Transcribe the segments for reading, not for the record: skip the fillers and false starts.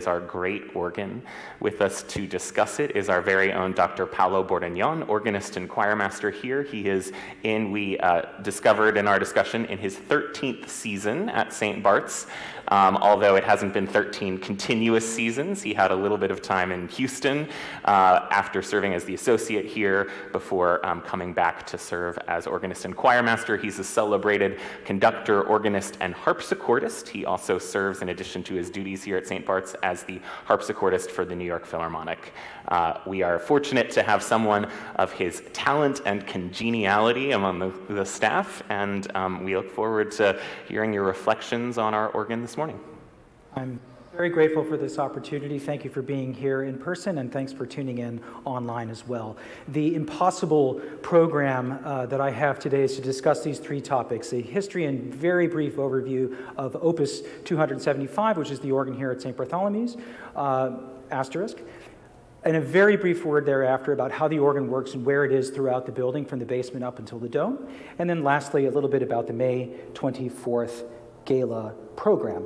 is our great organ. With us to discuss it is our very own Dr. Paolo Bordignon, organist and choirmaster here. He is we discovered in our discussion, in his 13th season at St. Bart's. Although it hasn't been 13 continuous seasons, he had a little bit of time in Houston after serving as the associate here before coming back to serve as organist and choirmaster. He's a celebrated conductor, organist, and harpsichordist. He also serves, in addition to his duties here at St. Bart's, as the harpsichordist for the New York Philharmonic. We are fortunate to have someone of his talent and congeniality among the staff, and we look forward to hearing your reflections on our organ this morning. I'm very grateful for this opportunity. Thank you for being here in person, and thanks for tuning in online as well. The impossible program that I have today is to discuss these three topics: a history and very brief overview of Opus 275, which is the organ here at St. Bartholomew's, asterisk, and a very brief word thereafter about how the organ works and where it is throughout the building, from the basement up until the dome, and then lastly, a little bit about the May 24th gala program.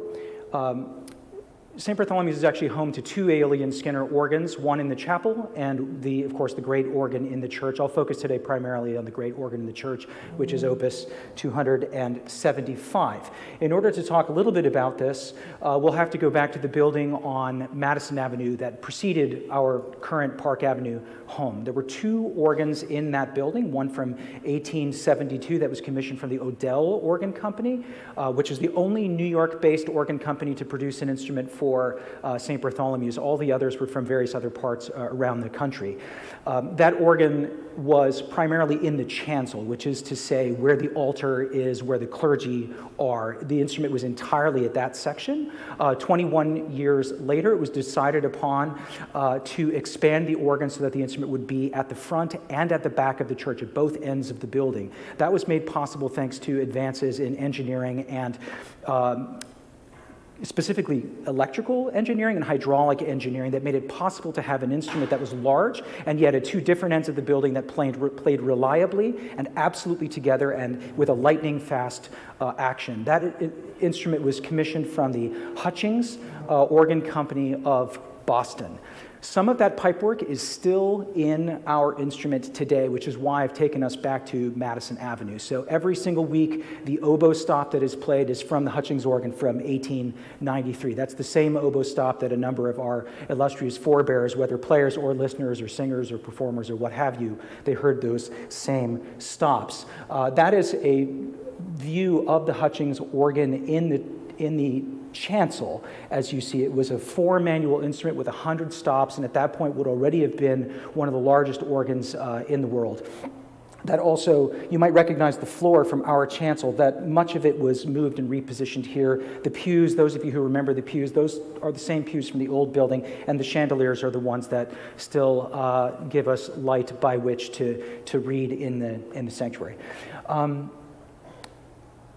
St. Bartholomew's is actually home to two Aeolian Skinner organs, one in the chapel and, of course, the great organ in the church. I'll focus today primarily on the great organ in the church, which is Opus 275. In order to talk a little bit about this, we'll have to go back to the building on Madison Avenue that preceded our current Park Avenue home. There were two organs in that building, one from 1872 that was commissioned from the Odell Organ Company, which is the only New York-based organ company to produce an instrument for St. Bartholomew's. All the others were from various other parts around the country. That organ was primarily in the chancel, which is to say where the altar is, where the clergy are. The instrument was entirely at that section. 21 years later, it was decided upon to expand the organ so that the instrument would be at the front and at the back of the church, at both ends of the building. That was made possible thanks to advances in engineering and specifically electrical engineering and hydraulic engineering that made it possible to have an instrument that was large and yet at two different ends of the building that played reliably and absolutely together and with a lightning fast action. That instrument was commissioned from the Hutchings Organ Company of Boston. Some of that pipework is still in our instrument today, which is why I've taken us back to Madison Avenue. So every single week, the oboe stop that is played is from the Hutchings organ from 1893. That's the same oboe stop that a number of our illustrious forebears, whether players or listeners or singers or performers or what have you, they heard those same stops. That is a view of the Hutchings organ in the chancel. As you see, it was a 4-manual instrument with 100 stops, and at that point would already have been one of the largest organs in the world. That also, you might recognize the floor from our chancel, that much of it was moved and repositioned here. The pews, those of you who remember the pews, those are the same pews from the old building, and the chandeliers are the ones that still give us light by which to read in the sanctuary.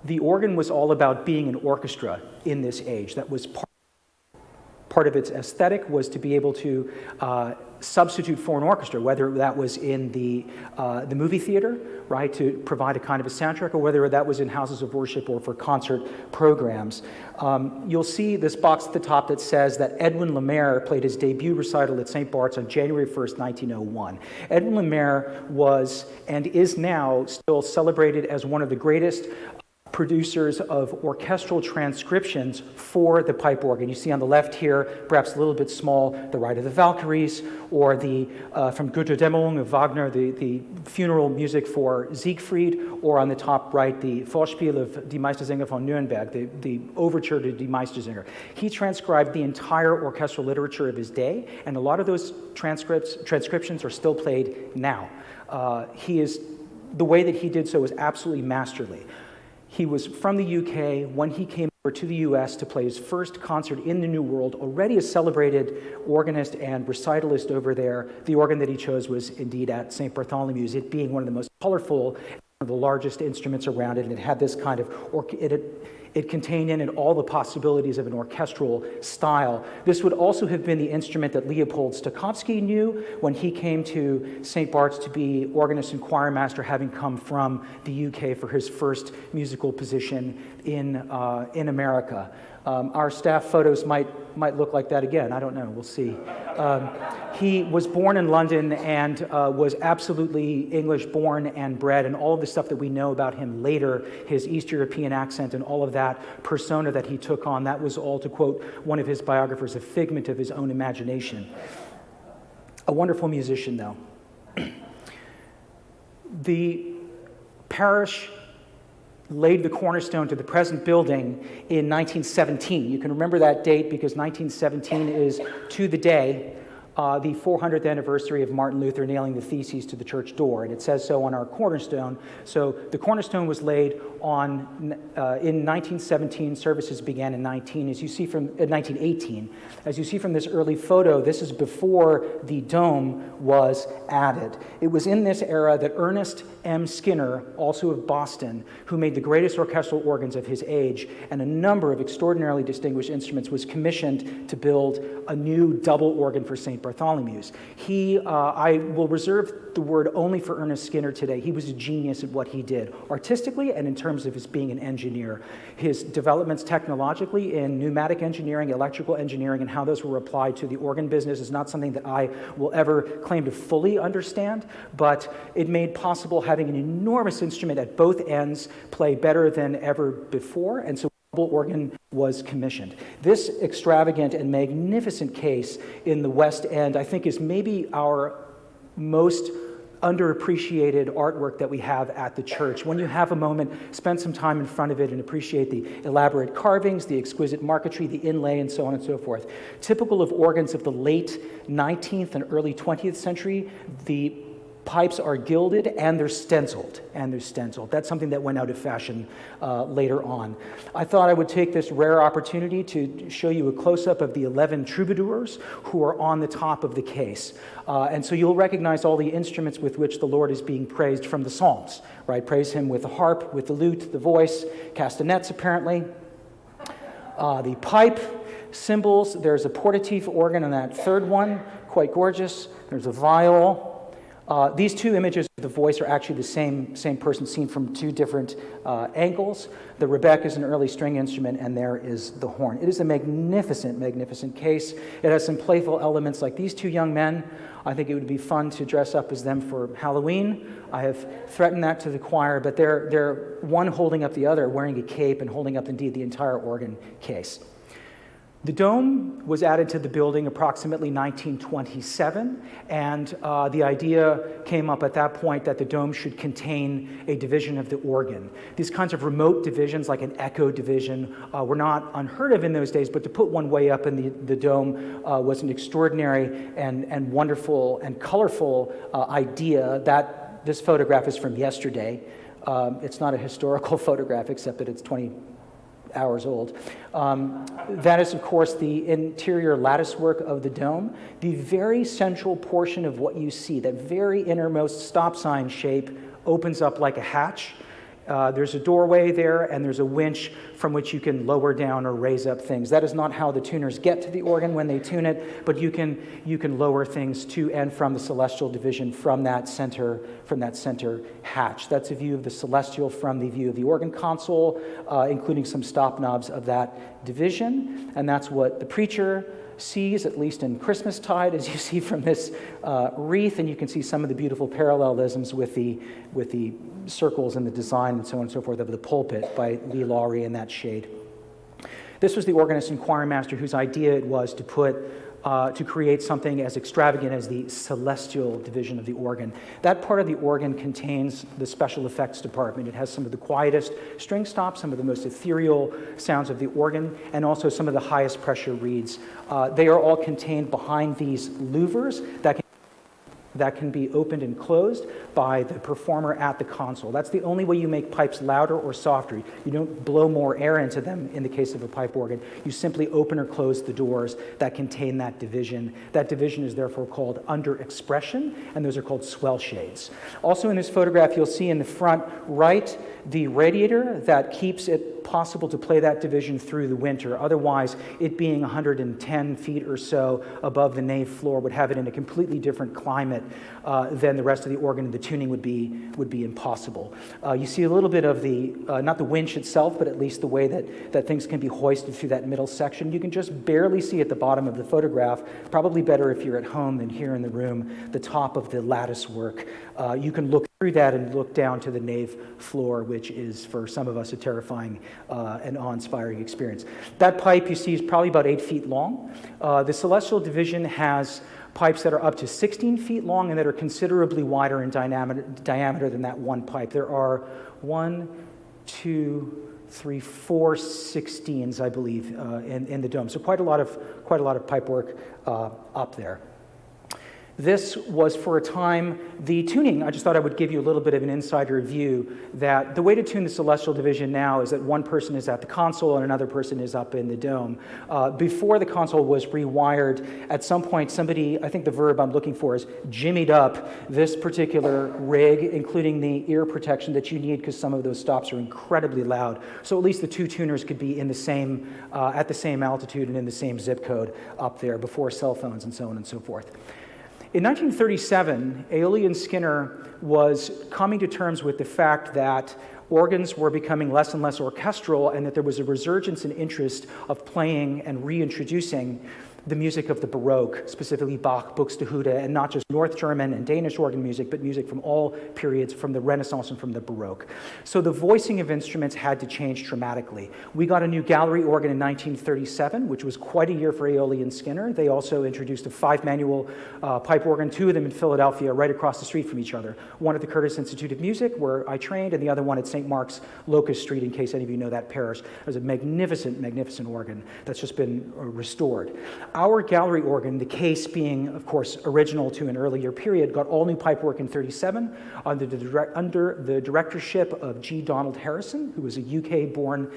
The organ was all about being an orchestra in this age. That was part of its aesthetic, was to be able to substitute for an orchestra, whether that was in the movie theater, right, to provide a kind of a soundtrack, or whether that was in houses of worship or for concert programs. You'll see this box at the top that says that Edwin Lemaire played his debut recital at St. Bart's on January 1st, 1901. Edwin Lemaire was, and is now, still celebrated as one of the greatest producers of orchestral transcriptions for the pipe organ. You see on the left here, perhaps a little bit small, The Ride of the Valkyries, or the from Götterdämmerung of Wagner, the funeral music for Siegfried, or on the top right, the Vorspiel of Die Meistersinger von Nürnberg, the overture to Die Meistersinger. He transcribed the entire orchestral literature of his day, and a lot of those transcriptions are still played now. The way that he did so was absolutely masterly. He was from the UK. When he came over to the US to play his first concert in the New World, already a celebrated organist and recitalist over there, the organ that he chose was indeed at St. Bartholomew's, it being one of the most colorful, one of the largest instruments around it, and it had this kind of, it It contained in it all the possibilities of an orchestral style. This would also have been the instrument that Leopold Stokowski knew when he came to St. Bart's to be organist and choir master, having come from the UK for his first musical position in America. Our staff photos might look like that again. I don't know. We'll see. He was born in London and was absolutely English-born and bred, and all of the stuff that we know about him later, his East European accent and all of that persona that he took on, that was all, to quote one of his biographers, a figment of his own imagination. A wonderful musician, though. The parish laid the cornerstone to the present building in 1917. You can remember that date because 1917 is, to the day, the 400th anniversary of Martin Luther nailing the theses to the church door, and it says so on our cornerstone. So the cornerstone was laid on in 1917. Services began in 1918. As you see from this early photo, this is before the dome was added. It was in this era that Ernest M. Skinner, also of Boston, who made the greatest orchestral organs of his age and a number of extraordinarily distinguished instruments, was commissioned to build a new double organ for St. Bartholomew's. I will reserve the word only for Ernest Skinner today. He was a genius at what he did, artistically and in terms of his being an engineer. His developments technologically in pneumatic engineering, electrical engineering, and how those were applied to the organ business is not something that I will ever claim to fully understand, but it made possible having an enormous instrument at both ends play better than ever before, and so organ was commissioned. This extravagant and magnificent case in the West End, I think, is maybe our most underappreciated artwork that we have at the church. When you have a moment, spend some time in front of it and appreciate the elaborate carvings, the exquisite marquetry, the inlay, and so on and so forth. Typical of organs of the late 19th and early 20th century, the pipes are gilded and they're stenciled. That's something that went out of fashion later on. I thought I would take this rare opportunity to show you a close-up of the 11 troubadours who are on the top of the case. And so you'll recognize all the instruments with which the Lord is being praised from the Psalms, right? Praise him with the harp, with the lute, the voice, castanets apparently, the pipe, cymbals. There's a portative organ on that third one, quite gorgeous. There's a viol. These two images of the voice are actually the same person seen from two different angles. The rebec is an early string instrument, and there is the horn. It is a magnificent, magnificent case. It has some playful elements like these two young men. I think it would be fun to dress up as them for Halloween. I have threatened that to the choir, but they're one holding up the other, wearing a cape and holding up, indeed, the entire organ case. The dome was added to the building approximately 1927, and the idea came up at that point that the dome should contain a division of the organ. These kinds of remote divisions, like an echo division, were not unheard of in those days, but to put one way up in the dome was an extraordinary and wonderful and colorful idea. That this photograph is from yesterday. It's not a historical photograph, except that it's 20 hours old. That is, of course, the interior lattice work of the dome. The very central portion of what you see, that very innermost stop sign shape, opens up like a hatch. There's a doorway there, and there's a winch from which you can lower down or raise up things. That is not how the tuners get to the organ when they tune it, but you can lower things to and from the celestial division from that center hatch. That's a view of the celestial from the view of the organ console, including some stop knobs of that division, and that's what the preacher sees, at least in Christmastide, as you see from this wreath, and you can see some of the beautiful parallelisms with the circles and the design and so on and so forth of the pulpit by Lee Lowry in that shade. This was the organist and choir master whose idea it was to create something as extravagant as the celestial division of the organ. That part of the organ contains the special effects department. It has some of the quietest string stops, some of the most ethereal sounds of the organ, and also some of the highest pressure reeds. They are all contained behind these louvers that can be opened and closed by the performer at the console. That's the only way you make pipes louder or softer. You don't blow more air into them in the case of a pipe organ. You simply open or close the doors that contain that division. That division is therefore called under expression, and those are called swell shades. Also in this photograph, you'll see in the front right the radiator that keeps it possible to play that division through the winter. Otherwise, it being 110 feet or so above the nave floor would have it in a completely different climate than the rest of the organ, and the tuning would be impossible. You see a little bit of the, not the winch itself, but at least the way that things can be hoisted through that middle section. You can just barely see at the bottom of the photograph, probably better if you're at home than here in the room, the top of the lattice work. You can look through that and look down to the nave floor, which is, for some of us, a terrifying and awe-inspiring experience. That pipe you see is probably about 8 feet long. The celestial division has pipes that are up to 16 feet long and that are considerably wider in diameter than that one pipe. There are 1, 2, 3, 4 16s, I believe, in the dome. So quite a lot of pipe work up there. This was, for a time, the tuning. I just thought I would give you a little bit of an insider view that the way to tune the celestial division now is that one person is at the console and another person is up in the dome. Before the console was rewired, at some point somebody, I think the verb I'm looking for is jimmied up this particular rig, including the ear protection that you need because some of those stops are incredibly loud. So at least the two tuners could be in the same, at the same altitude and in the same zip code up there before cell phones and so on and so forth. In 1937, Aeolian Skinner was coming to terms with the fact that organs were becoming less and less orchestral and that there was a resurgence in interest of playing and reintroducing the music of the Baroque, specifically Bach, Buxtehude, and not just North German and Danish organ music, but music from all periods, from the Renaissance and from the Baroque. So the voicing of instruments had to change dramatically. We got a new gallery organ in 1937, which was quite a year for Aeolian Skinner. They also introduced a 5-manual pipe organ, 2 of them in Philadelphia, right across the street from each other. One at the Curtis Institute of Music, where I trained, and the other one at St. Mark's Locust Street, in case any of you know that parish. It was a magnificent, magnificent organ that's just been restored. Our gallery organ, the case being, of course, original to an earlier period, got all new pipework in 1937 under the directorship of G. Donald Harrison, who was a UK-born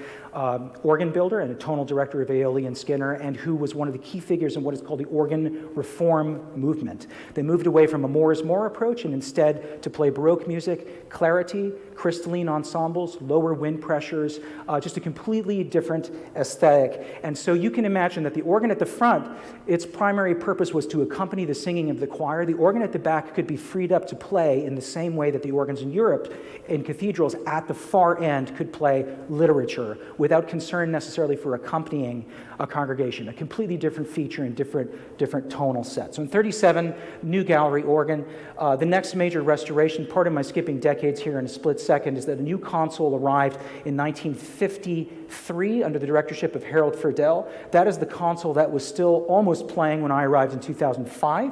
organ builder and a tonal director of Aeolian Skinner, and who was one of the key figures in what is called the organ reform movement. They moved away from a more is more approach and instead to play Baroque music, clarity, crystalline ensembles, lower wind pressures, just a completely different aesthetic. And so you can imagine that the organ at the front, its primary purpose was to accompany the singing of the choir. The organ at the back could be freed up to play in the same way that the organs in Europe, in cathedrals, at the far end could play literature without concern necessarily for accompanying a congregation, a completely different feature and different tonal set. So in 1937, new gallery organ. The next major restoration, part of my skipping decades here in a split second, is that a new console arrived in 1953 under the directorship of Harold Friedel. That is the console that was still almost playing when I arrived in 2005.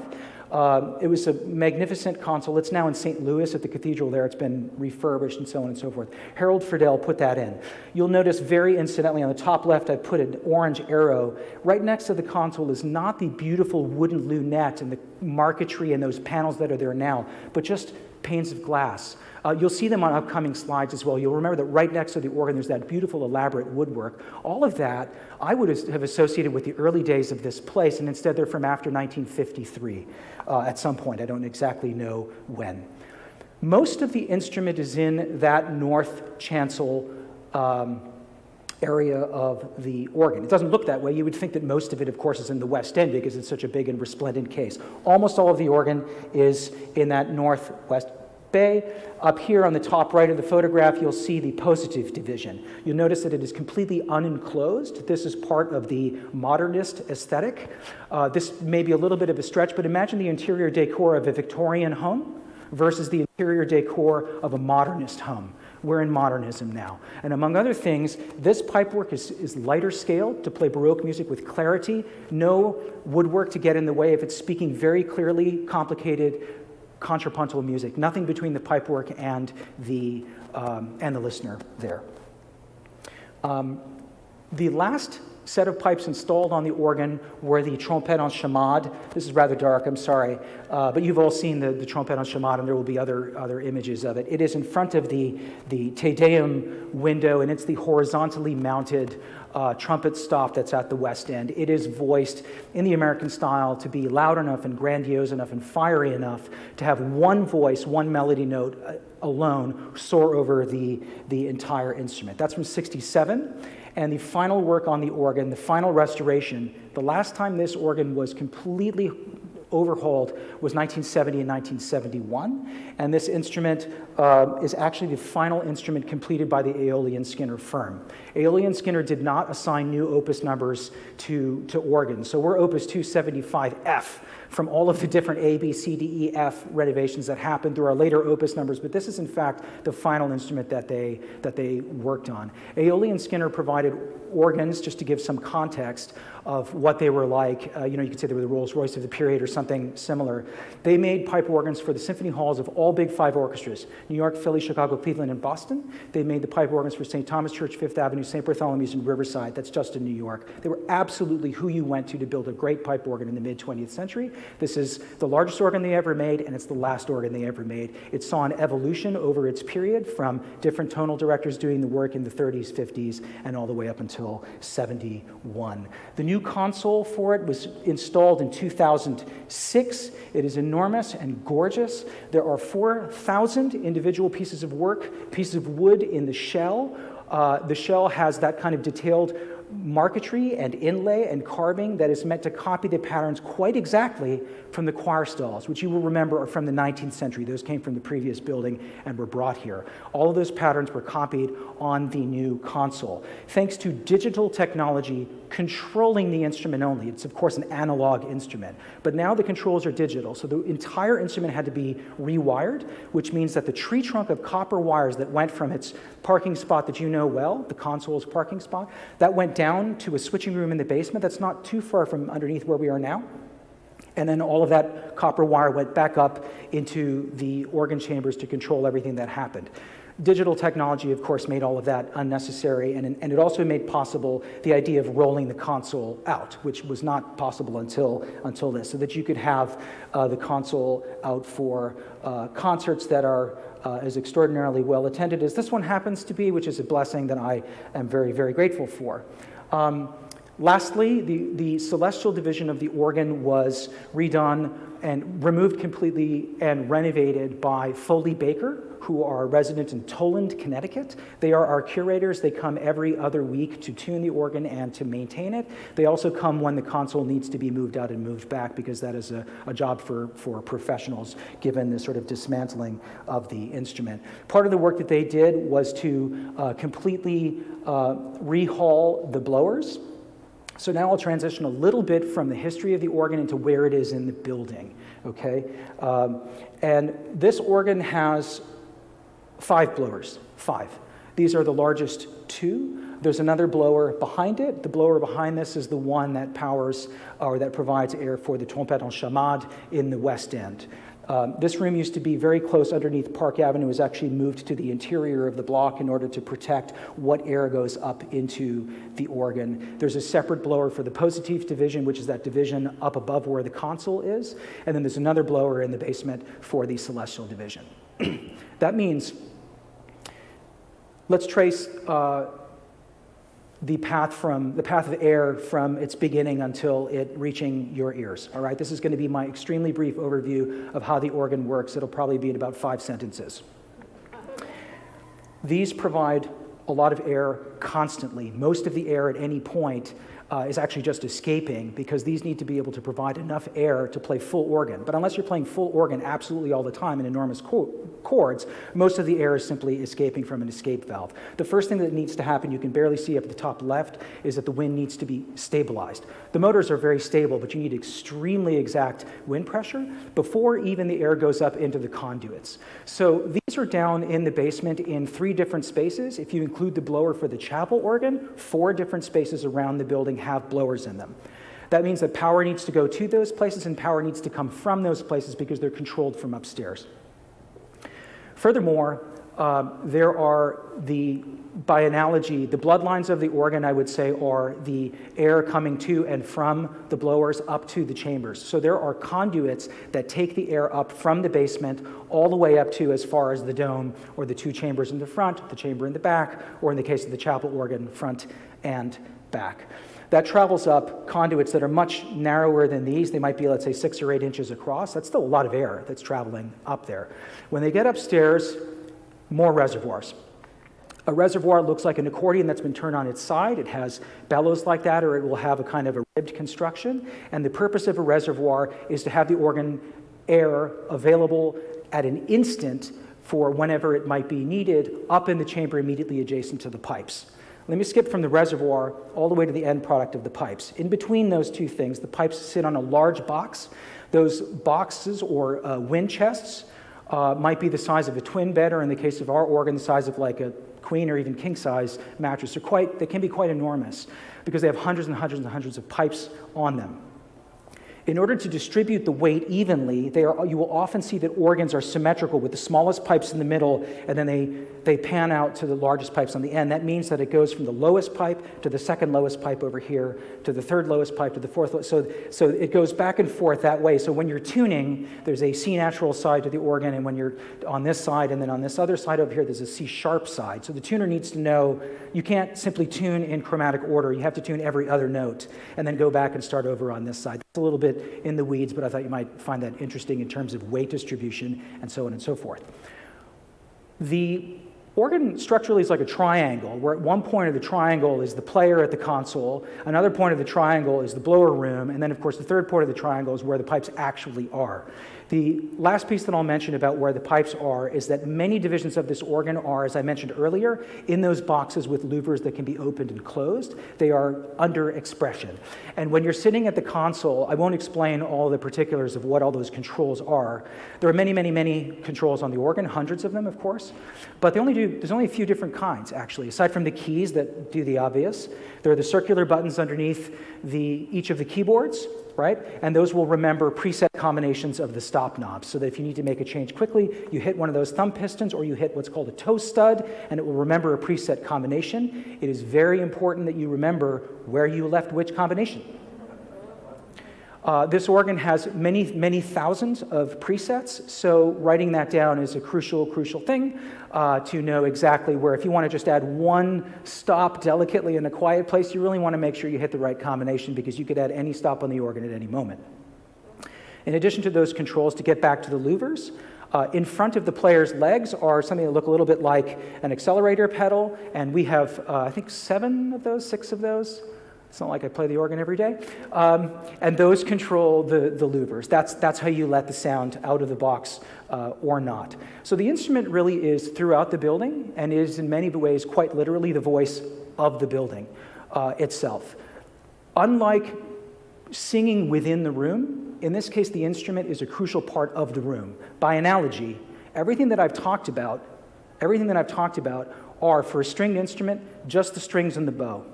It was a magnificent console. It's now in St. Louis at the cathedral there. It's been refurbished and so on and so forth. Harold Friedel put that in. You'll notice very incidentally on the top left I put an orange arrow. Right next to the console is not the beautiful wooden lunette and the marquetry and those panels that are there now, but just panes of glass. You'll see them on upcoming slides as well. You'll remember that right next to the organ there's that beautiful elaborate woodwork. All of that I would have associated with the early days of this place, and instead they're from after 1953 at some point. I don't exactly know when. Most of the instrument is in that north chancel area of the organ. It doesn't look that way. You would think that most of it, of course, is in the west end because it's such a big and resplendent case. Almost all of the organ is in that northwest bay. Up here on the top right of the photograph, you'll see the positive division. You'll notice that it is completely unenclosed. This is part of the modernist aesthetic. This may be a little bit of a stretch, but imagine the interior decor of a Victorian home versus the interior decor of a modernist home. We're in modernism now. And among other things, this pipework is lighter scaled to play Baroque music with clarity, no woodwork to get in the way of it speaking very clearly, complicated, contrapuntal music, nothing between the pipework and the listener there. The last set of pipes installed on the organ were the trompette en chamade. This is rather dark, I'm sorry, but you've all seen the trompette en chamade, and there will be other images of it. It is in front of the Te Deum window, and it's the horizontally mounted trumpet stop that's at the west end. It is voiced in the American style to be loud enough and grandiose enough and fiery enough to have one voice, one melody note alone soar over the entire instrument. That's from '67. And the final work on the organ, the final restoration, the last time this organ was completely overhauled was 1970 and 1971. And this instrument is actually the final instrument completed by the Aeolian Skinner firm. Aeolian Skinner did not assign new opus numbers to organs. So we're opus 275F from all of the different A, B, C, D, E, F renovations that happened through our later opus numbers, but this is in fact the final instrument that they worked on. Aeolian Skinner provided organs, just to give some context of what they were like. You could say they were the Rolls-Royce of the period or something similar. They made pipe organs for the symphony halls of all big five orchestras: New York, Philly, Chicago, Cleveland, and Boston. They made the pipe organs for St. Thomas Church, Fifth Avenue, St. Bartholomew's, and Riverside. That's just in New York. They were absolutely who you went to build a great pipe organ in the mid-20th century. This is the largest organ they ever made, and it's the last organ they ever made. It saw an evolution over its period from different tonal directors doing the work in the 30s, 50s, and all the way up until 71. The new console for it was installed in 2006. It is enormous and gorgeous. There are 4,000 individual pieces of wood in the shell. The shell has that kind of detailed marquetry and inlay and carving that is meant to copy the patterns quite exactly from the choir stalls, which you will remember are from the 19th century. Those came from the previous building and were brought here. All of those patterns were copied on the new console. Thanks to digital technology controlling the instrument only. It's, of course, an analog instrument, but now the controls are digital, so the entire instrument had to be rewired, which means that the tree trunk of copper wires that went from its parking spot that you know well, the console's parking spot, that went down to a switching room in the basement that's not too far from underneath where we are now. And then all of that copper wire went back up into the organ chambers to control everything that happened. Digital technology, of course, made all of that unnecessary, and it also made possible the idea of rolling the console out, which was not possible until this, so that you could have the console out for concerts that are as extraordinarily well attended as this one happens to be, which is a blessing that I am very, very grateful for. Lastly, the celestial division of the organ was redone and removed completely and renovated by Foley Baker, who are resident in Toland, Connecticut. They are our curators. They come every other week to tune the organ and to maintain it. They also come when the console needs to be moved out and moved back, because that is a job for professionals, given the sort of dismantling of the instrument. Part of the work that they did was to completely rehaul the blowers. So now I'll transition a little bit from the history of the organ into where it is in the building, okay? And this organ has 5 blowers, 5. These are the largest 2. There's another blower behind it. The blower behind this is the one that powers, or that provides air for the trompette en chamade in the west end. This room used to be very close underneath Park Avenue. It was actually moved to the interior of the block in order to protect what air goes up into the organ. There's a separate blower for the positive division, which is that division up above where the console is. And then there's another blower in the basement for the celestial division. That means, let's trace the path of air from its beginning until it reaching your ears. All right, this is going to be my extremely brief overview of how the organ works. It'll probably be in about 5 sentences. These provide a lot of air constantly. Most of the air at any point is actually just escaping, because these need to be able to provide enough air to play full organ. But unless you're playing full organ absolutely all the time in enormous chords, most of the air is simply escaping from an escape valve. The first thing that needs to happen, you can barely see up at the top left, is that the wind needs to be stabilized. The motors are very stable, but you need extremely exact wind pressure before even the air goes up into the conduits. So these are down in the basement in 3 different spaces. If you include the blower for the chapel organ, 4 different spaces around the building have blowers in them. That means that power needs to go to those places and power needs to come from those places, because they're controlled from upstairs. Furthermore, There are by analogy, the bloodlines of the organ, I would say, are the air coming to and from the blowers up to the chambers. So there are conduits that take the air up from the basement all the way up to as far as the dome, or the two chambers in the front, the chamber in the back, or in the case of the chapel organ, front and back. That travels up conduits that are much narrower than these. They might be, let's say, 6 or 8 inches across. That's still a lot of air that's traveling up there. When they get upstairs, more reservoirs. A reservoir looks like an accordion that's been turned on its side. It has bellows like that, or it will have a kind of a ribbed construction. And the purpose of a reservoir is to have the organ air available at an instant for whenever it might be needed up in the chamber immediately adjacent to the pipes. Let me skip from the reservoir all the way to the end product of the pipes. In between those two things, the pipes sit on a large box. Those boxes, or wind chests, might be the size of a twin bed, or in the case of our organ, the size of like a queen or even king size mattress. They can be quite enormous because they have hundreds and hundreds and hundreds of pipes on them. In order to distribute the weight evenly, you will often see that organs are symmetrical with the smallest pipes in the middle, and then they pan out to the largest pipes on the end. That means that it goes from the lowest pipe to the second lowest pipe over here, to the third lowest pipe to the fourth lowest. So it goes back and forth that way. So when you're tuning, there's a C natural side to the organ, and when you're on this side, and then on this other side over here, there's a C sharp side. So the tuner needs to know you can't simply tune in chromatic order. You have to tune every other note, and then go back and start over on this side. That's a little bit in the weeds, but I thought you might find that interesting in terms of weight distribution and so on and so forth. The organ structurally is like a triangle, where at one point of the triangle is the player at the console, another point of the triangle is the blower room, and then of course the third point of the triangle is where the pipes actually are. The last piece that I'll mention about where the pipes are is that many divisions of this organ are, as I mentioned earlier, in those boxes with louvers that can be opened and closed. They are under expression. And when you're sitting at the console, I won't explain all the particulars of what all those controls are. There are many, many, many controls on the organ, hundreds of them, of course, but there's only a few different kinds, actually. Aside from the keys that do the obvious, there are the circular buttons underneath each of the keyboards, right? And those will remember preset combinations of the stop knobs, so that if you need to make a change quickly, you hit one of those thumb pistons, or you hit what's called a toe stud, and it will remember a preset combination. It is very important that you remember where you left which combination. This organ has many, many thousands of presets, so writing that down is a crucial thing to know exactly where. If you want to just add one stop delicately in a quiet place, you really want to make sure you hit the right combination, because you could add any stop on the organ at any moment. In addition to those controls, to get back to the louvers, in front of the player's legs are something that look a little bit like an accelerator pedal, and we have, I think, 7 of those, 6 of those. It's not like I play the organ every day. And those control the louvers. That's how you let the sound out of the box or not. So the instrument really is throughout the building, and is in many ways quite literally the voice of the building itself. Unlike singing within the room, in this case the instrument is a crucial part of the room. By analogy, everything that I've talked about are, for a stringed instrument, just the strings and the bow.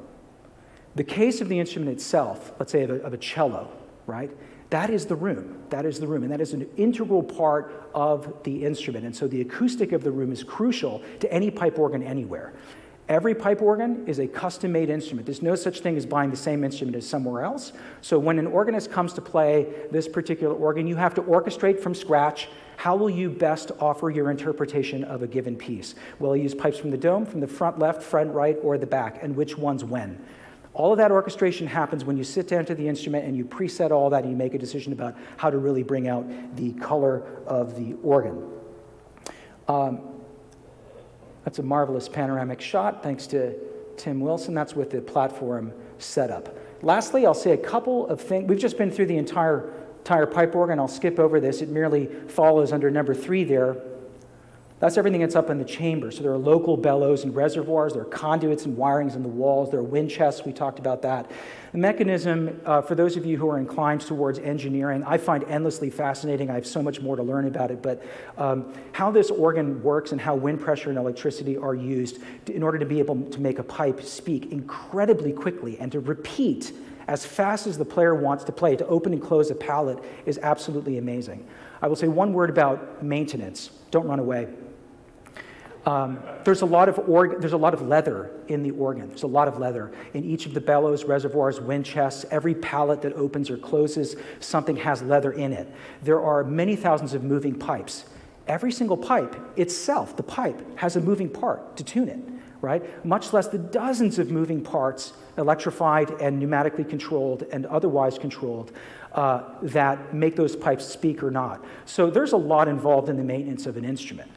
The case of the instrument itself, let's say of a cello, right? That is the room. That is the room, and that is an integral part of the instrument. And so the acoustic of the room is crucial to any pipe organ anywhere. Every pipe organ is a custom-made instrument. There's no such thing as buying the same instrument as somewhere else. So when an organist comes to play this particular organ, you have to orchestrate from scratch. How will you best offer your interpretation of a given piece? Will you use pipes from the dome, from the front left, front right, or the back, and which ones when? All of that orchestration happens when you sit down to the instrument and you preset all that, and you make a decision about how to really bring out the color of the organ. That's a marvelous panoramic shot, thanks to Tim Wilson. That's with the platform setup. Lastly, I'll say a couple of things. We've just been through the entire pipe organ. I'll skip over this. It merely follows under number 3 there. That's everything that's up in the chamber. So there are local bellows and reservoirs, there are conduits and wirings in the walls, there are wind chests, we talked about that. The mechanism, for those of you who are inclined towards engineering, I find endlessly fascinating. I have so much more to learn about it, but how this organ works and how wind pressure and electricity are used in order to be able to make a pipe speak incredibly quickly and to repeat as fast as the player wants to play, to open and close a palette, is absolutely amazing. I will say one word about maintenance. Don't run away. There's a lot of leather in the organ. There's a lot of leather in each of the bellows, reservoirs, wind chests. Every pallet that opens or closes, something has leather in it. There are many thousands of moving pipes. Every single pipe itself, the pipe, has a moving part to tune it, right? Much less the dozens of moving parts, electrified and pneumatically controlled and otherwise controlled, that make those pipes speak or not. So there's a lot involved in the maintenance of an instrument.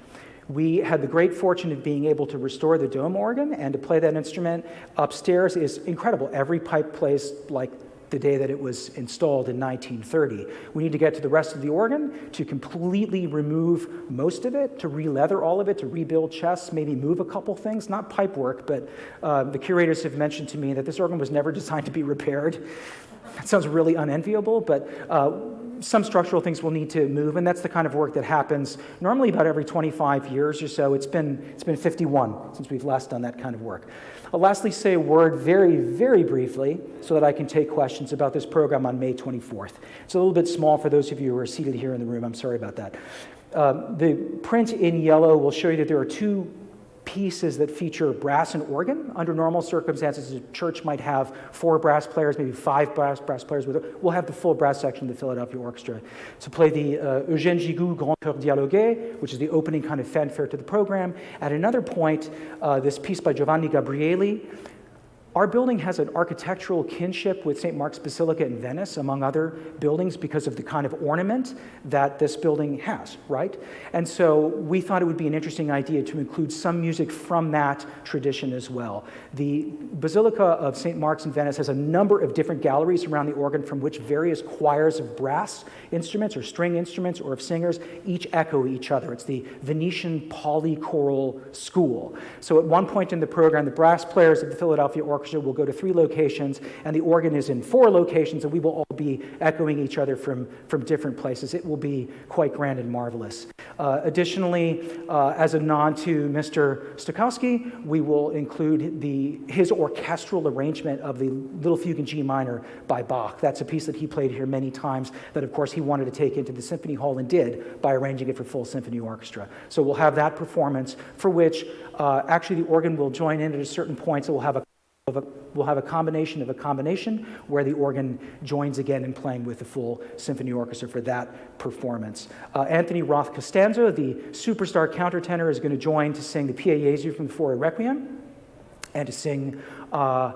We had the great fortune of being able to restore the dome organ, and to play that instrument upstairs is incredible. Every pipe plays like the day that it was installed in 1930. We need to get to the rest of the organ to completely remove most of it, to re-leather all of it, to rebuild chests, maybe move a couple things, not pipe work, but the curators have mentioned to me that this organ was never designed to be repaired. That sounds really unenviable, but some structural things will need to move, and that's the kind of work that happens normally about every 25 years or so. It's been 51 since we've last done that kind of work. I'll lastly say a word very, very briefly so that I can take questions about this program on May 24th. It's a little bit small for those of you who are seated here in the room. I'm sorry about that. The print in yellow will show you that there are two pieces that feature brass and organ. Under normal circumstances, a church might have 4 brass players, maybe 5 brass players. We'll have the full brass section of the Philadelphia Orchestra to play the Eugène Gigoux Grand Chœur Dialogué, which is the opening kind of fanfare to the program. At another point, this piece by Giovanni Gabrieli. Our building has an architectural kinship with St. Mark's Basilica in Venice, among other buildings, because of the kind of ornament that this building has, right? And so we thought it would be an interesting idea to include some music from that tradition as well. The Basilica of St. Mark's in Venice has a number of different galleries around the organ from which various choirs of brass instruments or string instruments or of singers each echo each other. It's the Venetian polychoral school. So at one point in the program, the brass players of the Philadelphia Orchestra will go to 3 locations, and the organ is in 4 locations, and we will all be echoing each other from different places. It will be quite grand and marvelous. Additionally, as a nod to Mr. Stokowski, we will include his orchestral arrangement of the Little Fugue in G minor by Bach. That's a piece that he played here many times that, of course, he wanted to take into the Symphony Hall and did by arranging it for full symphony orchestra. So we'll have that performance for which actually the organ will join in at a certain point, so we'll have a combination of a combination where the organ joins again in playing with the full symphony orchestra for that performance. Anthony Roth Costanzo, the superstar countertenor, is going to join to sing the Pie Jesu from the Fauré Requiem and to sing a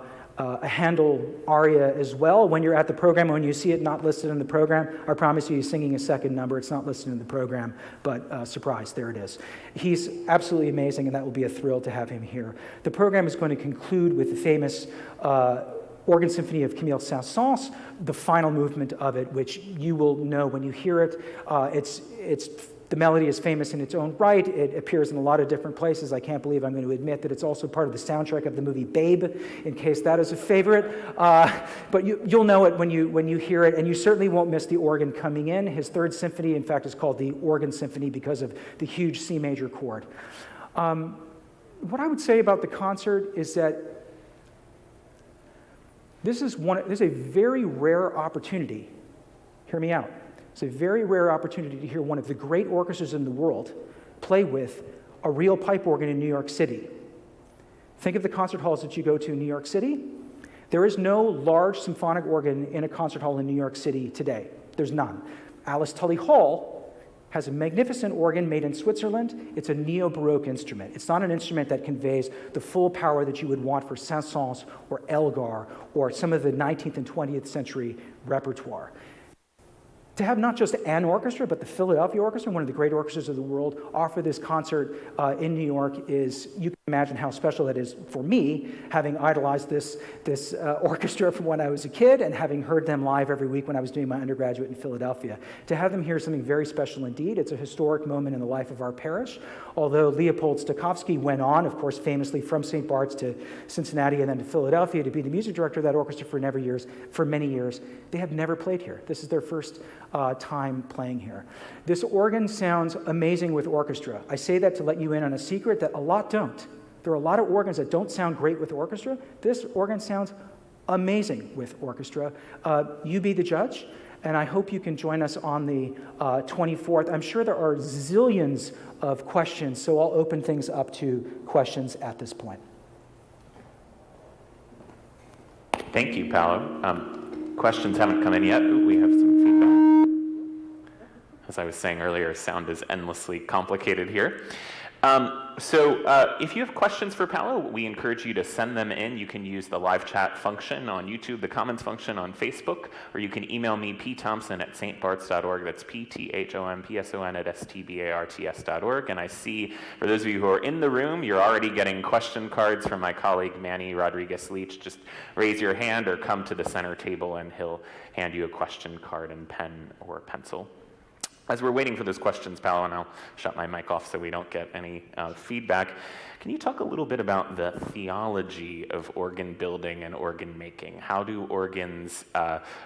Handel aria as well. When you're at the program, when you see it not listed in the program, I promise you he's singing a second number. It's not listed in the program, but surprise, there it is. He's absolutely amazing, and that will be a thrill to have him here. The program is going to conclude with the famous Organ Symphony of Camille Saint-Saëns, the final movement of it, which you will know when you hear it. The melody is famous in its own right. It appears in a lot of different places. I can't believe I'm going to admit that it's also part of the soundtrack of the movie Babe, in case that is a favorite. But you'll know it when you hear it, and you certainly won't miss the organ coming in. His 3rd symphony, in fact, is called the Organ Symphony because of the huge C major chord. What I would say about the concert is that this is a very rare opportunity. Hear me out. It's a very rare opportunity to hear one of the great orchestras in the world play with a real pipe organ in New York City. Think of the concert halls that you go to in New York City. There is no large symphonic organ in a concert hall in New York City today. There's none. Alice Tully Hall has a magnificent organ made in Switzerland. It's a neo-Baroque instrument. It's not an instrument that conveys the full power that you would want for Saint-Saëns or Elgar or some of the 19th and 20th century repertoire. To have not just an orchestra, but the Philadelphia Orchestra, one of the great orchestras of the world, offer this concert in New York is, you can imagine how special that is for me, having idolized this orchestra from when I was a kid and having heard them live every week when I was doing my undergraduate in Philadelphia. To have them here is something very special indeed. It's a historic moment in the life of our parish. Although Leopold Stokowski went on, of course, famously from St. Bart's to Cincinnati and then to Philadelphia to be the music director of that orchestra for many years, they have never played here. This is their first time playing here. This organ sounds amazing with orchestra. I say that to let you in on a secret that a lot don't. There are a lot of organs that don't sound great with orchestra. This organ sounds amazing with orchestra. You be the judge. And I hope you can join us on the 24th. I'm sure there are zillions of questions, so I'll open things up to questions at this point. Thank you, Paolo. Questions haven't come in yet. Ooh, we have some feedback. As I was saying earlier, sound is endlessly complicated here. If you have questions for Paolo, we encourage you to send them in. You can use the live chat function on YouTube, the comments function on Facebook, or you can email me, pthompson@stbarts.org. That's pthompson@stbarts.org. And I see, for those of you who are in the room, you're already getting question cards from my colleague, Manny Rodriguez-Leach. Just raise your hand or come to the center table, and he'll hand you a question card and pen or pencil. As we're waiting for those questions, Paolo, and I'll shut my mic off so we don't get any feedback, can you talk a little bit about the theology of organ building and organ making? How do organs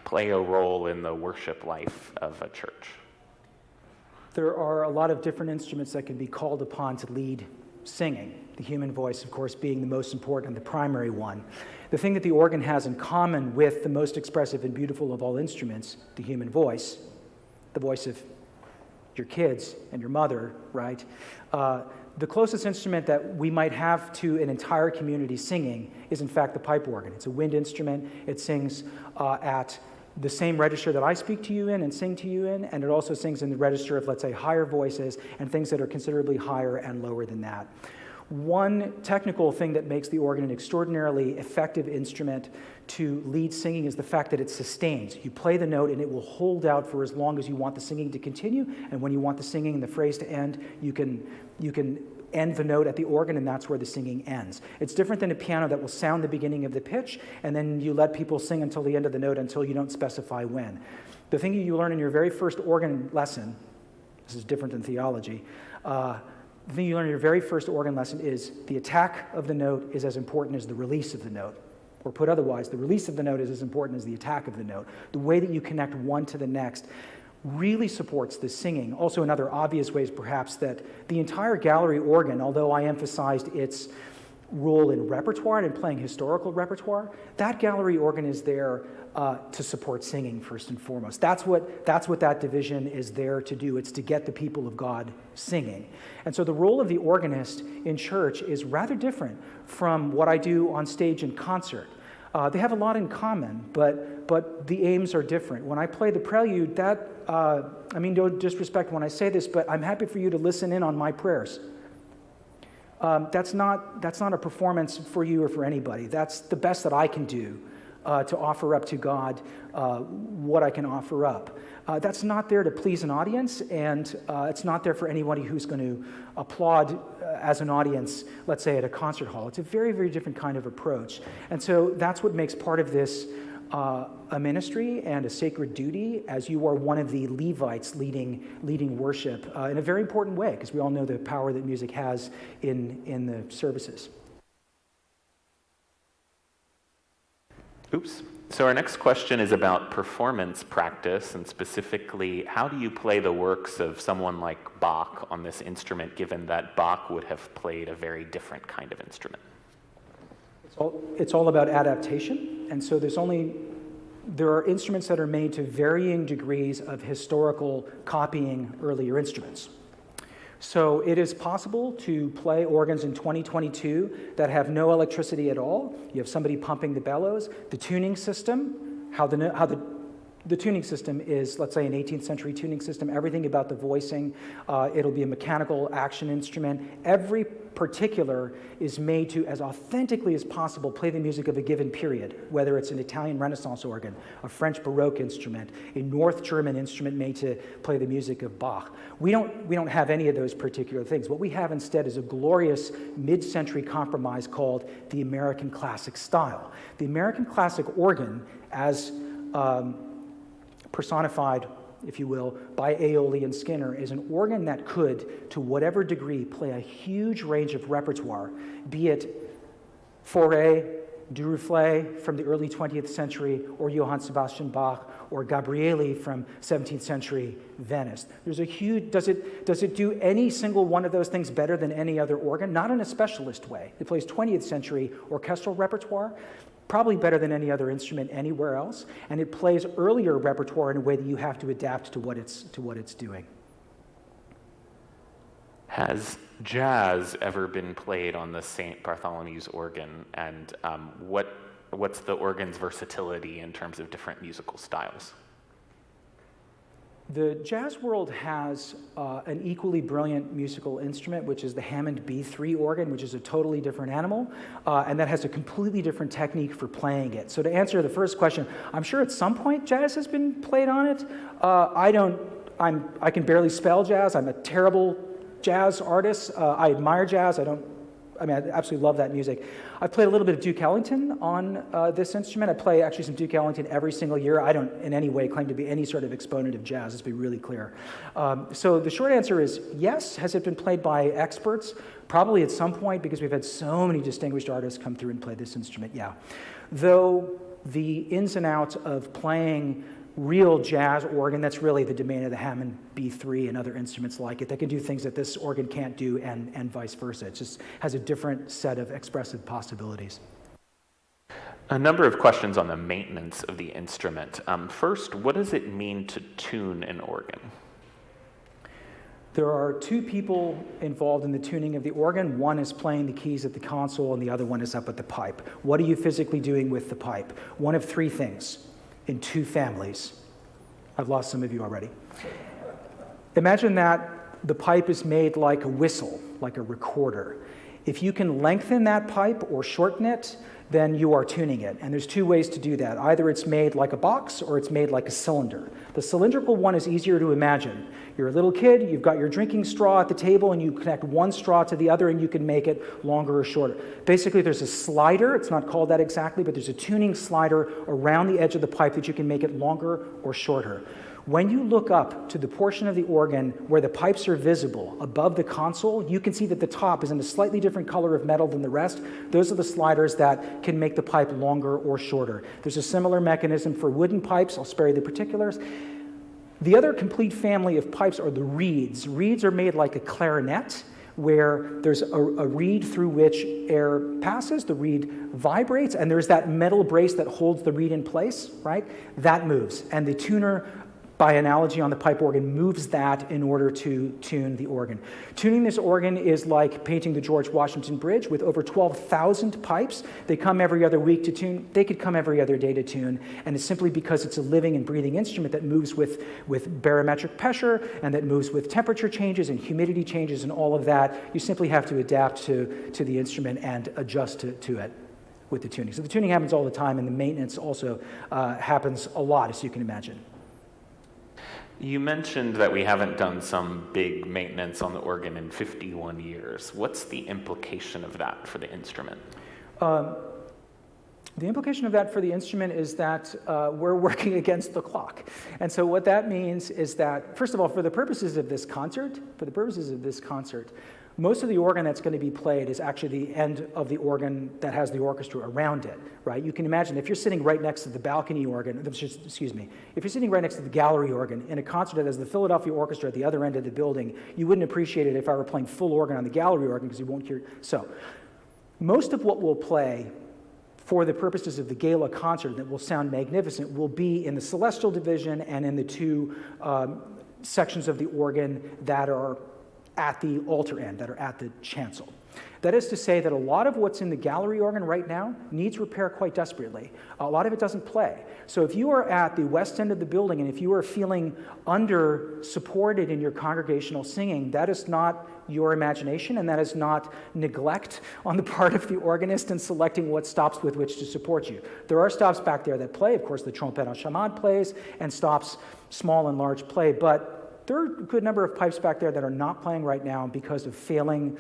play a role in the worship life of a church? There are a lot of different instruments that can be called upon to lead singing, the human voice, of course, being the most important and the primary one. The thing that the organ has in common with the most expressive and beautiful of all instruments, the human voice, the voice of your kids and your mother, right? The closest instrument that we might have to an entire community singing is, in fact, the pipe organ. It's a wind instrument. It sings at the same register that I speak to you in and sing to you in, and it also sings in the register of, let's say, higher voices and things that are considerably higher and lower than that. One technical thing that makes the organ an extraordinarily effective instrument to lead singing is the fact that it sustains. You play the note and it will hold out for as long as you want the singing to continue, and when you want the singing and the phrase to end, you can end the note at the organ, and that's where the singing ends. It's different than a piano that will sound the beginning of the pitch, and then you let people sing until the end of the note until you don't specify when. The thing you learn in your very first organ lesson, this is different than theology, the thing you learn in your very first organ lesson is the attack of the note is as important as the release of the note. Or put otherwise, the release of the note is as important as the attack of the note. The way that you connect one to the next really supports the singing. Also, in other obvious ways, perhaps, that the entire gallery organ, although I emphasized its role in repertoire and in playing historical repertoire, that gallery organ is there to support singing first and foremost. That's what that division is there to do. It's to get the people of God singing. And so the role of the organist in church is rather different from what I do on stage in concert. They have a lot in common, but the aims are different. When I play the prelude, don't disrespect when I say this, but I'm happy for you to listen in on my prayers. That's not a performance for you or for anybody. That's the best that I can do to offer up to God what I can offer up. That's not there to please an audience, and it's not there for anybody who's going to applaud as an audience, let's say at a concert hall. It's a very, very different kind of approach. And so that's what makes part of this a ministry and a sacred duty, as you are one of the Levites leading worship in a very important way, because we all know the power that music has in the services. Oops. So our next question is about performance practice, and specifically, how do you play the works of someone like Bach on this instrument, given that Bach would have played a very different kind of instrument? It's all about adaptation, and so there are instruments that are made to varying degrees of historical copying earlier instruments. So it is possible to play organs in 2022 that have no electricity at all. You have somebody pumping the bellows. The tuning system, how the tuning system is, let's say, an 18th century tuning system, everything about the voicing, it'll be a mechanical action instrument. Every particular is made to, as authentically as possible, play the music of a given period, whether it's an Italian Renaissance organ, a French Baroque instrument, a North German instrument made to play the music of Bach. We don't have any of those particular things. What we have instead is a glorious mid-century compromise called the American classic style. The American classic organ, as personified, if you will, by Aeoli and Skinner, is an organ that could, to whatever degree, play a huge range of repertoire, be it Fauré, Duruflé from the early 20th century, or Johann Sebastian Bach, or Gabrieli from 17th century Venice. There's a huge, does it do any single one of those things better than any other organ? Not in a specialist way. It plays 20th century orchestral repertoire, probably better than any other instrument anywhere else, and it plays earlier repertoire in a way that you have to adapt to what it's doing. Has jazz ever been played on the St. Bartholomew's organ, and what's the organ's versatility in terms of different musical styles? The jazz world has an equally brilliant musical instrument, which is the Hammond B3 organ, which is a totally different animal, and that has a completely different technique for playing it. So to answer the first question, I'm sure at some point jazz has been played on it. I can barely spell jazz. I'm a terrible jazz artist. I admire jazz. I absolutely love that music. I've played a little bit of Duke Ellington on this instrument. I play actually some Duke Ellington every single year. I don't in any way claim to be any sort of exponent of jazz, let's be really clear. So the short answer is yes. Has it been played by experts? Probably at some point, because we've had so many distinguished artists come through and play this instrument, yeah. Though the ins and outs of playing real jazz organ, that's really the domain of the Hammond B3 and other instruments like it that can do things that this organ can't do, and vice versa. It just has a different set of expressive possibilities. A number of questions on the maintenance of the instrument. First, what does it mean to tune an organ? There are two people involved in the tuning of the organ. One is playing the keys at the console, and the other one is up at the pipe. What are you physically doing with the pipe? One of three things in two families. I've lost some of you already. Imagine that the pipe is made like a whistle, like a recorder. If you can lengthen that pipe or shorten it, then you are tuning it. And there's two ways to do that. Either it's made like a box or it's made like a cylinder. The cylindrical one is easier to imagine. You're a little kid, you've got your drinking straw at the table, and you connect one straw to the other, and you can make it longer or shorter. Basically, there's a slider. It's not called that exactly, but there's a tuning slider around the edge of the pipe that you can make it longer or shorter. When you look up to the portion of the organ where the pipes are visible above the console, you can see that the top is in a slightly different color of metal than the rest. Those are the sliders that can make the pipe longer or shorter. There's a similar mechanism for wooden pipes. I'll spare you the particulars. The other complete family of pipes are the reeds. Reeds are made like a clarinet, where there's a reed through which air passes, the reed vibrates, and there's that metal brace that holds the reed in place, right? That moves, and the tuner, by analogy on the pipe organ, moves that in order to tune the organ. Tuning this organ is like painting the George Washington Bridge with over 12,000 pipes. They come every other week to tune. They could come every other day to tune, and it's simply because it's a living and breathing instrument that moves with barometric pressure and that moves with temperature changes and humidity changes and all of that. You simply have to adapt to the instrument and adjust to it with the tuning. So the tuning happens all the time, and the maintenance also happens a lot, as you can imagine. You mentioned that we haven't done some big maintenance on the organ in 51 years. What's the implication of that for the instrument? The implication of that for the instrument is that we're working against the clock. And so what that means is that, first of all, for the purposes of this concert, most of the organ that's going to be played is actually the end of the organ that has the orchestra around it, right? You can imagine if you're sitting right next to the balcony organ, if you're sitting right next to the gallery organ in a concert that has the Philadelphia Orchestra at the other end of the building, you wouldn't appreciate it if I were playing full organ on the gallery organ because you won't hear. So most of what we'll play for the purposes of the gala concert that will sound magnificent will be in the celestial division and in the two sections of the organ that are at the altar end, that are at the chancel. That is to say that a lot of what's in the gallery organ right now needs repair quite desperately. A lot of it doesn't play. So if you are at the west end of the building and if you are feeling under-supported in your congregational singing, that is not your imagination, and that is not neglect on the part of the organist in selecting what stops with which to support you. There are stops back there that play. Of course, the trompette en chamade plays, and stops small and large play, but there are a good number of pipes back there that are not playing right now because of failing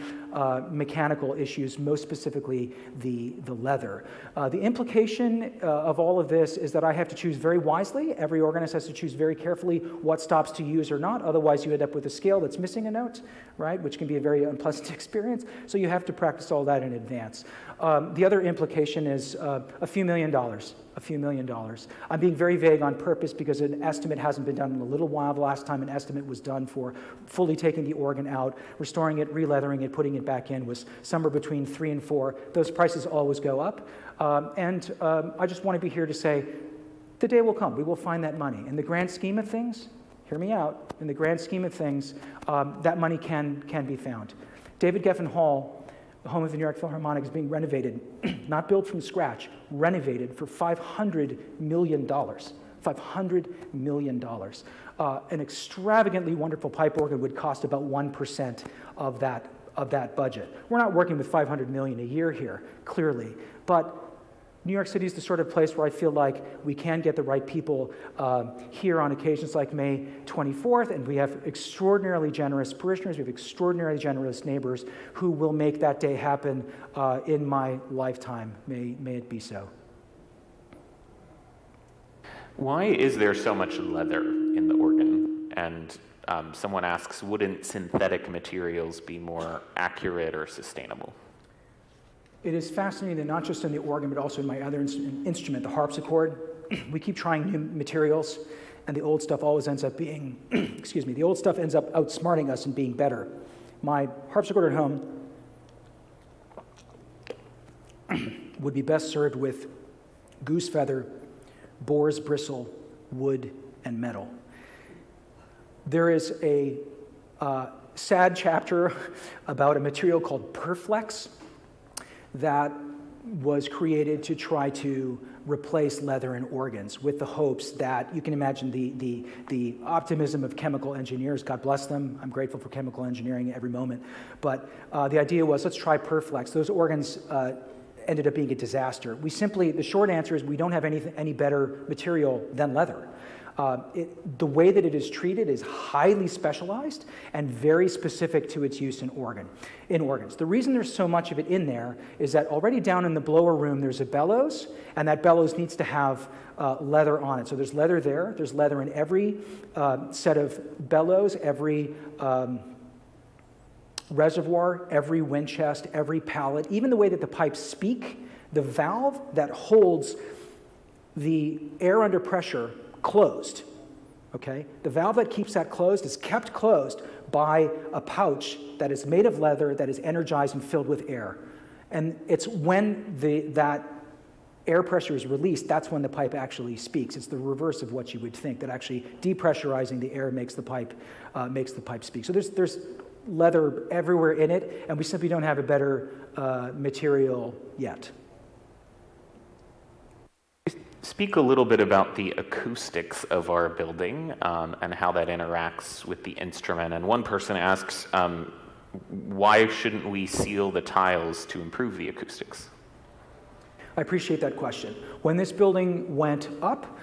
mechanical issues, most specifically the leather. The implication of all of this is that I have to choose very wisely. Every organist has to choose very carefully what stops to use or not. Otherwise, you end up with a scale that's missing a note, right, which can be a very unpleasant experience. So you have to practice all that in advance. The other implication is a few million dollars. I'm being very vague on purpose because an estimate hasn't been done in a little while. The last time an estimate estimate was done for fully taking the organ out, restoring it, re-leathering it, putting it back in was somewhere between 3 and 4. Those prices always go up. I just want to be here to say, the day will come. We will find that money. In the grand scheme of things, hear me out, in the grand scheme of things, that money can be found. David Geffen Hall, the home of the New York Philharmonic, is being renovated, not built from scratch, renovated for $500 million. $500 million. An extravagantly wonderful pipe organ would cost about 1% of that budget. We're not working with $500 million a year here, clearly, but New York City is the sort of place where I feel like we can get the right people here on occasions like May 24th, and we have extraordinarily generous parishioners, we have extraordinarily generous neighbors who will make that day happen in my lifetime. May it be so. Why is there so much leather in the organ? And someone asks, wouldn't synthetic materials be more accurate or sustainable? It is fascinating that not just in the organ, but also in my other instrument, the harpsichord, we keep trying new materials, and the old stuff always ends up being, the old stuff ends up outsmarting us and being better. My harpsichord at home would be best served with goose feather, boar's bristle, wood, and metal. There is a sad chapter about a material called Perflex that was created to try to replace leather in organs with the hopes that, you can imagine the optimism of chemical engineers, God bless them, I'm grateful for chemical engineering every moment, but the idea was, let's try Perflex. Those organs ended up being a disaster. The short answer is we don't have any better material than leather. The way that it is treated is highly specialized and very specific to its use in organs. The reason there's so much of it in there is that already down in the blower room there's a bellows, and that bellows needs to have leather on it. So there's leather there. There's leather in every set of bellows, every reservoir, every wind chest, every pallet, even the way that the pipes speak. The valve that holds the air under pressure closed, okay? The valve that keeps that closed is kept closed by a pouch that is made of leather that is energized and filled with air. And it's when that air pressure is released, that's when the pipe actually speaks. It's the reverse of what you would think, that actually depressurizing the air makes the pipe speak. So there's leather everywhere in it, and we simply don't have a better material yet. Speak a little bit about the acoustics of our building and how that interacts with the instrument. And one person asks, why shouldn't we seal the tiles to improve the acoustics? I appreciate that question. When this building went up,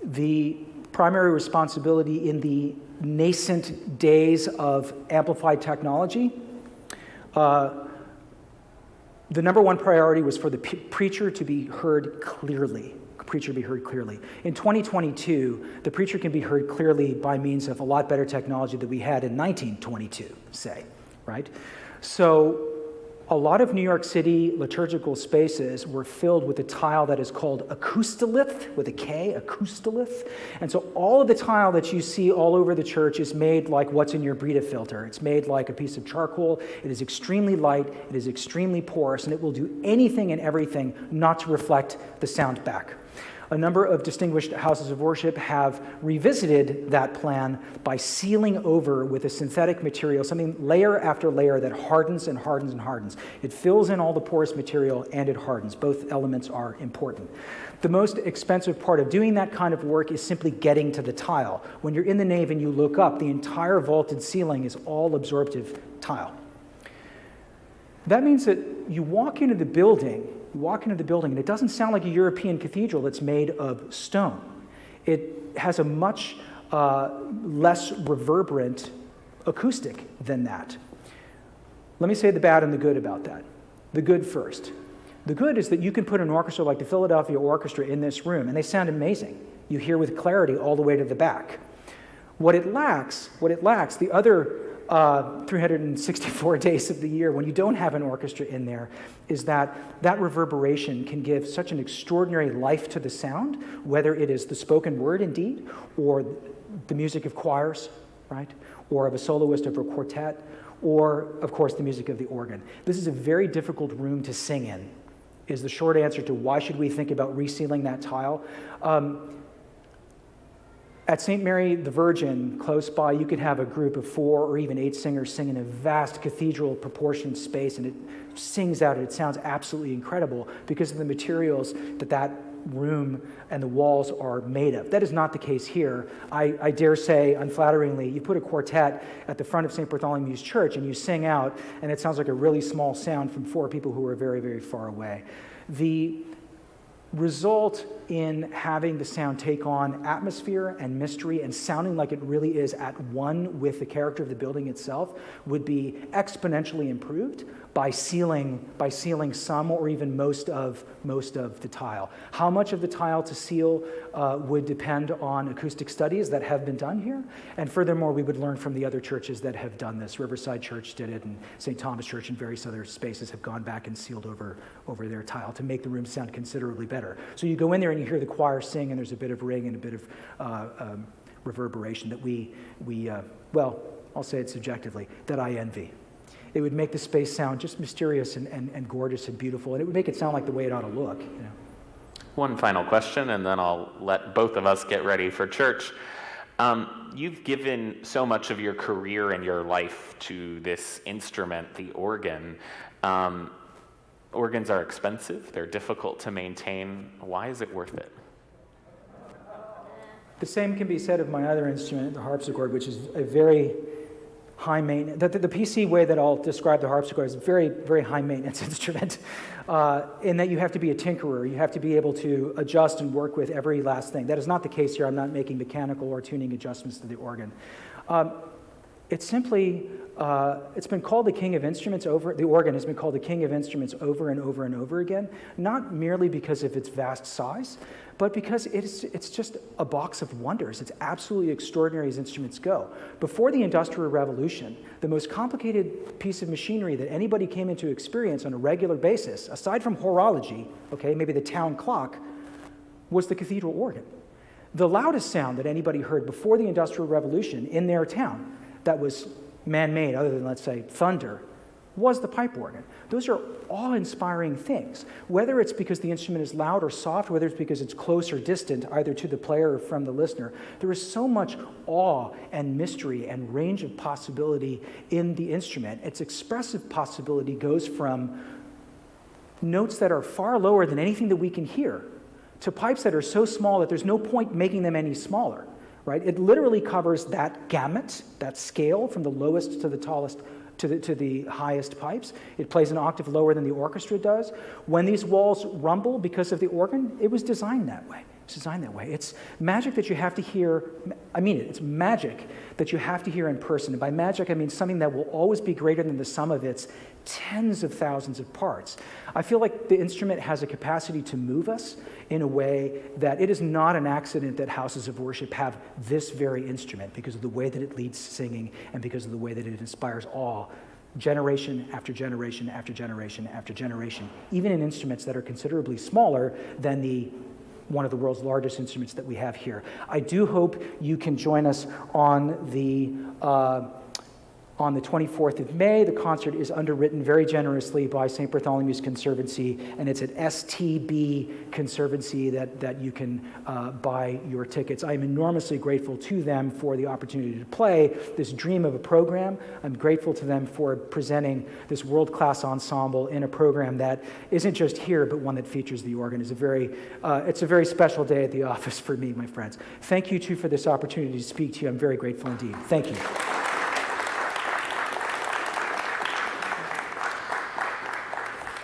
the primary responsibility in the nascent days of amplified technology, the number one priority was for the preacher to be heard clearly. In 2022, the preacher can be heard clearly by means of a lot better technology than we had in 1922, say, right? So a lot of New York City liturgical spaces were filled with a tile that is called acoustolith, with a K, acoustolith. And so all of the tile that you see all over the church is made like what's in your Brita filter. It's made like a piece of charcoal. It is extremely light. It is extremely porous, and it will do anything and everything not to reflect the sound back. A number of distinguished houses of worship have revisited that plan by sealing over with a synthetic material, something layer after layer that hardens and hardens and hardens. It fills in all the porous material and it hardens. Both elements are important. The most expensive part of doing that kind of work is simply getting to the tile. When you're in the nave and you look up, the entire vaulted ceiling is all absorptive tile. That means that you walk into the building, and it doesn't sound like a European cathedral that's made of stone. It has a much less reverberant acoustic than that. Let me say the bad and the good about that. The good first. The good is that you can put an orchestra like the Philadelphia Orchestra in this room, and they sound amazing. You hear with clarity all the way to the back. What it lacks, the other 364 days of the year, when you don't have an orchestra in there, is that reverberation can give such an extraordinary life to the sound, whether it is the spoken word indeed, or the music of choirs, right? Or of a soloist of a quartet, or, of course, the music of the organ. This is a very difficult room to sing in, is the short answer to why should we think about resealing that tile. At St. Mary the Virgin, close by, you could have a group of 4 or even 8 singers sing in a vast cathedral proportioned space, and it sings out, and it sounds absolutely incredible because of the materials that room and the walls are made of. That is not the case here. I dare say, unflatteringly, you put a quartet at the front of St. Bartholomew's Church and you sing out, and it sounds like a really small sound from 4 people who are very, very far away. The result in having the sound take on atmosphere and mystery and sounding like it really is at one with the character of the building itself would be exponentially improved by sealing some or even most of the tile. How much of the tile to seal would depend on acoustic studies that have been done here, and furthermore, we would learn from the other churches that have done this. Riverside Church did it, and St. Thomas Church and various other spaces have gone back and sealed over their tile to make the room sound considerably better. So you go in there and you hear the choir sing, and there's a bit of ring and a bit of reverberation that well, I'll say it subjectively, that I envy. It would make the space sound just mysterious and gorgeous and beautiful, and it would make it sound like the way it ought to look. You know? One final question, and then I'll let both of us get ready for church. You've given so much of your career and your life to this instrument, the organ. Organs are expensive. They're difficult to maintain. Why is it worth it? The same can be said of my other instrument, the harpsichord, which is a very high maintenance. The PC way that I'll describe the harpsichord is a very, very high maintenance instrument in that you have to be a tinkerer. You have to be able to adjust and work with every last thing. That is not the case here. I'm not making mechanical or tuning adjustments to the organ. It's simply, it's been called the king of instruments the organ has been called the king of instruments over and over and over again, not merely because of its vast size, but because it's just a box of wonders. It's absolutely extraordinary as instruments go. Before the Industrial Revolution, the most complicated piece of machinery that anybody came into experience on a regular basis, aside from horology, okay, maybe the town clock, was the cathedral organ. The loudest sound that anybody heard before the Industrial Revolution in their town that was man-made, other than, let's say, thunder, was the pipe organ. Those are awe-inspiring things. Whether it's because the instrument is loud or soft, whether it's because it's close or distant, either to the player or from the listener, there is so much awe and mystery and range of possibility in the instrument. Its expressive possibility goes from notes that are far lower than anything that we can hear to pipes that are so small that there's no point making them any smaller. Right? It literally covers that gamut, that scale from the lowest to the tallest to the highest pipes. It plays an octave lower than the orchestra does. When these walls rumble because of the organ, it was designed that way. It's designed that way. It's magic that you have to hear, I mean it, it's magic that you have to hear in person. And by magic, I mean something that will always be greater than the sum of its tens of thousands of parts. I feel like the instrument has a capacity to move us in a way that it is not an accident that houses of worship have this very instrument because of the way that it leads singing and because of the way that it inspires awe generation after generation after generation after generation, even in instruments that are considerably smaller than one of the world's largest instruments that we have here. I do hope you can join us on the 24th of May. The concert is underwritten very generously by St. Bartholomew's Conservancy, and it's at STB Conservancy that you can buy your tickets. I am enormously grateful to them for the opportunity to play this dream of a program. I'm grateful to them for presenting this world-class ensemble in a program that isn't just here, but one that features the organ. It's a very special day at the office for me, my friends. Thank you, too, for this opportunity to speak to you. I'm very grateful indeed. Thank you.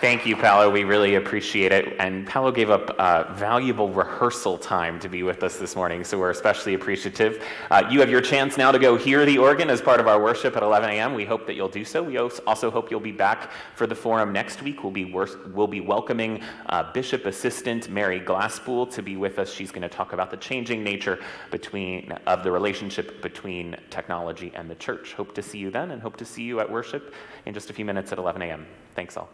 Thank you, Paolo. We really appreciate it. And Paolo gave up valuable rehearsal time to be with us this morning, so we're especially appreciative. You have your chance now to go hear the organ as part of our worship at 11 a.m. We hope that you'll do so. We also hope you'll be back for the forum next week. We'll be welcoming Bishop Assistant Mary Glasspool to be with us. She's going to talk about the changing nature of the relationship between technology and the church. Hope to see you then, and hope to see you at worship in just a few minutes at 11 a.m. Thanks all.